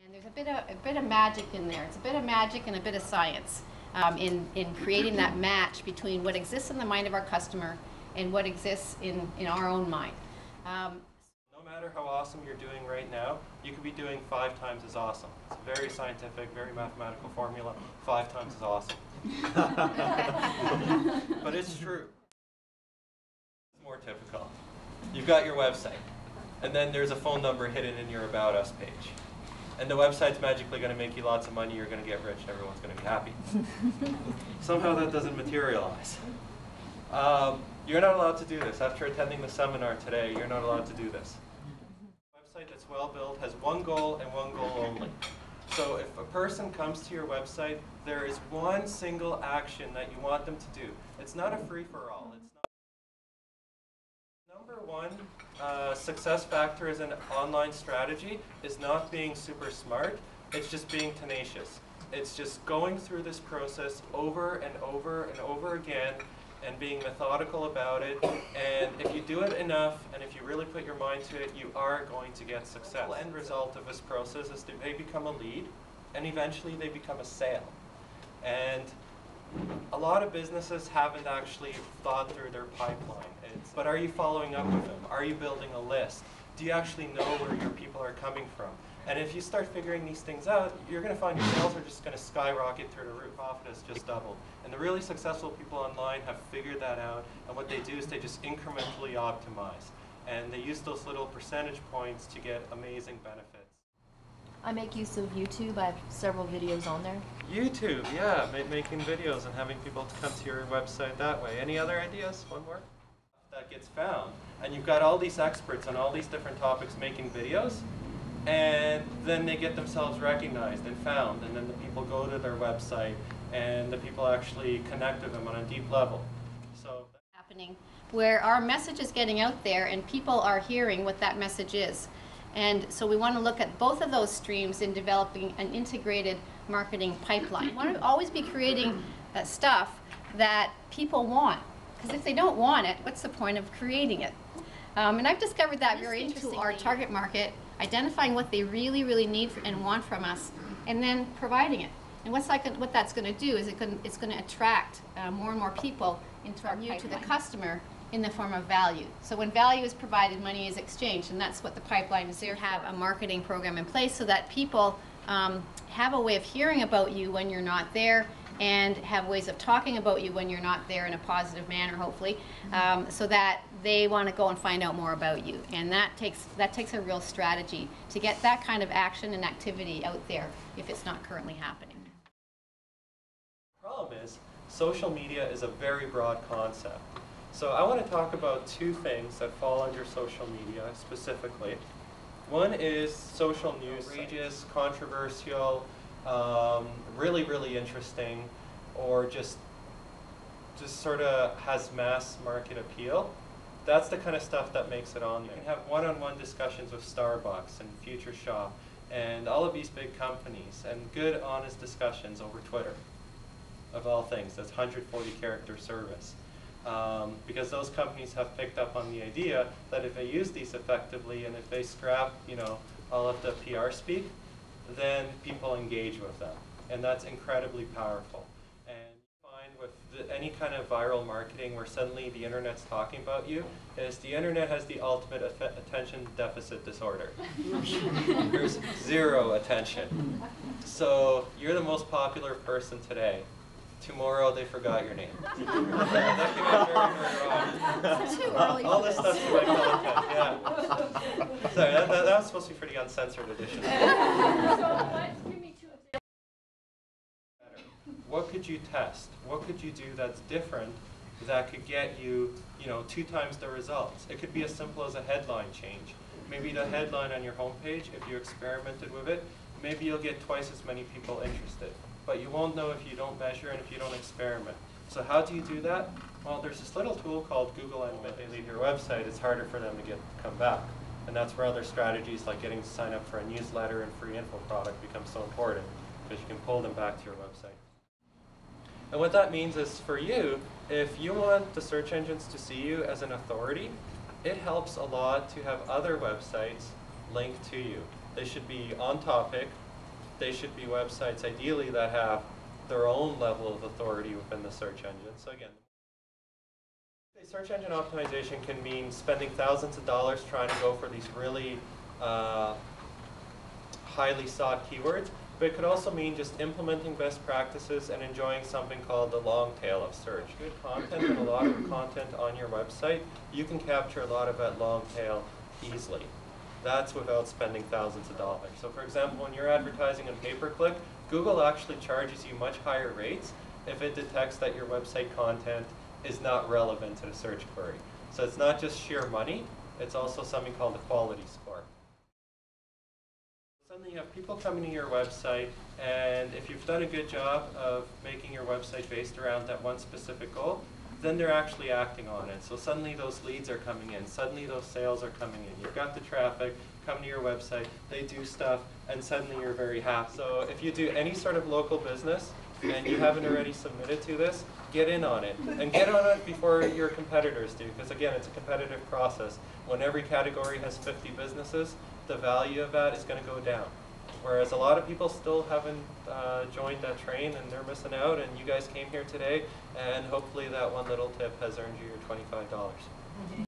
And there's a bit of magic in there. It's a bit of magic and a bit of science in creating that match between what exists in the mind of our customer and what exists in our own mind. No matter how awesome you're doing right now, you could be doing 5 times as awesome. It's a very scientific, very mathematical formula. 5 times as awesome. But it's true. It's more typical. You've got your website, and then there's a phone number hidden in your About Us page. And the website's magically going to make you lots of money, you're going to get rich, and everyone's going to be happy. Somehow that doesn't materialize. You're not allowed to do this. After attending the seminar today, you're not allowed to do this. A website that's well built has one goal and one goal only. So if a person comes to your website, there is one single action that you want them to do. It's not a free-for-all. Number one success factor as an online strategy is not being super smart, it's just being tenacious. It's just going through this process over and over and over again and being methodical about it. And if you do it enough and if you really put your mind to it, you are going to get success. The end result of this process is that they become a lead and eventually they become a sale. And a lot of businesses haven't actually thought through their pipeline. But are you following up with them? Are you building a list? Do you actually know where your people are coming from? And if you start figuring these things out, you're going to find your sales are just going to skyrocket through the roof. Profit has just doubled. And the really successful people online have figured that out. And what they do is they just incrementally optimize. And they use those little percentage points to get amazing benefits. I make use of YouTube. I have several videos on there. YouTube, yeah, making videos and having people come to your website that way. Any other ideas? One more? That gets found. And you've got all these experts on all these different topics making videos, and then they get themselves recognized and found, and then the people go to their website and the people actually connect with them on a deep level. So happening where our message is getting out there and people are hearing what that message is. And so we want to look at both of those streams in developing an integrated marketing pipeline. We want to always be creating stuff that people want. Because if they don't want it, what's the point of creating it? And I've discovered that very interesting. Our target market, identifying what they really, really need and want from us, and then providing it. And what that's going to do is it's going to attract more and more people into our pipeline. To the customer in the form of value. So when value is provided, money is exchanged, and that's what the pipeline is there. Have a marketing program in place so that people have a way of hearing about you when you're not there, and have ways of talking about you when you're not there in a positive manner, hopefully, so that they want to go and find out more about you. And that takes a real strategy to get that kind of action and activity out there if it's not currently happening. The problem is, social media is a very broad concept. So I want to talk about 2 things that fall under social media specifically. One is social news, outrageous, controversial, really, really interesting, or just sort of has mass market appeal. That's the kind of stuff that makes it on. You can have one-on-one discussions with Starbucks and Future Shop and all of these big companies, and good, honest discussions over Twitter, of all things. That's 140-character service. Because those companies have picked up on the idea that if they use these effectively and if they scrap, all of the PR speak, then people engage with them. And that's incredibly powerful. And you find with any kind of viral marketing where suddenly the internet's talking about you, is the internet has the ultimate attention deficit disorder. There's 0 attention. So you're the most popular person today. Tomorrow they forgot your name. That can go very, very wrong. Too early. All this stuff's my content, yeah. Sorry, that was supposed to be for the uncensored edition. What could you test? What could you do that's different that could get you, 2 times the results? It could be as simple as a headline change. Maybe the headline on your homepage, if you experimented with it, maybe you'll get twice as many people interested. But you won't know if you don't measure and if you don't experiment. So how do you do that? Well, there's this little tool called Google Analytics. If they leave your website, it's harder for them to come back. And that's where other strategies like getting to sign up for a newsletter and free info product become so important, because you can pull them back to your website. And what that means is for you, if you want the search engines to see you as an authority, it helps a lot to have other websites linked to you. They should be on topic, they should be websites ideally that have their own level of authority within the search engine. So again, search engine optimization can mean spending thousands of dollars trying to go for these really highly sought keywords, but it could also mean just implementing best practices and enjoying something called the long tail of search. Good content and a lot of content on your website, you can capture a lot of that long tail easily. That's without spending thousands of dollars. So for example, when you're advertising on pay-per-click, Google actually charges you much higher rates if it detects that your website content is not relevant to the search query. So it's not just sheer money, it's also something called the quality score. Suddenly you have people coming to your website, and if you've done a good job of making your website based around that one specific goal, then they're actually acting on it. So suddenly those leads are coming in, suddenly those sales are coming in. You've got the traffic come to your website, they do stuff, and suddenly you're very happy. So if you do any sort of local business and you haven't already submitted to this, get in on it. And get on it before your competitors do, because again, it's a competitive process. When every category has 50 businesses, the value of that is going to go down. Whereas a lot of people still haven't joined that train and they're missing out, and you guys came here today, and hopefully that one little tip has earned you your $25.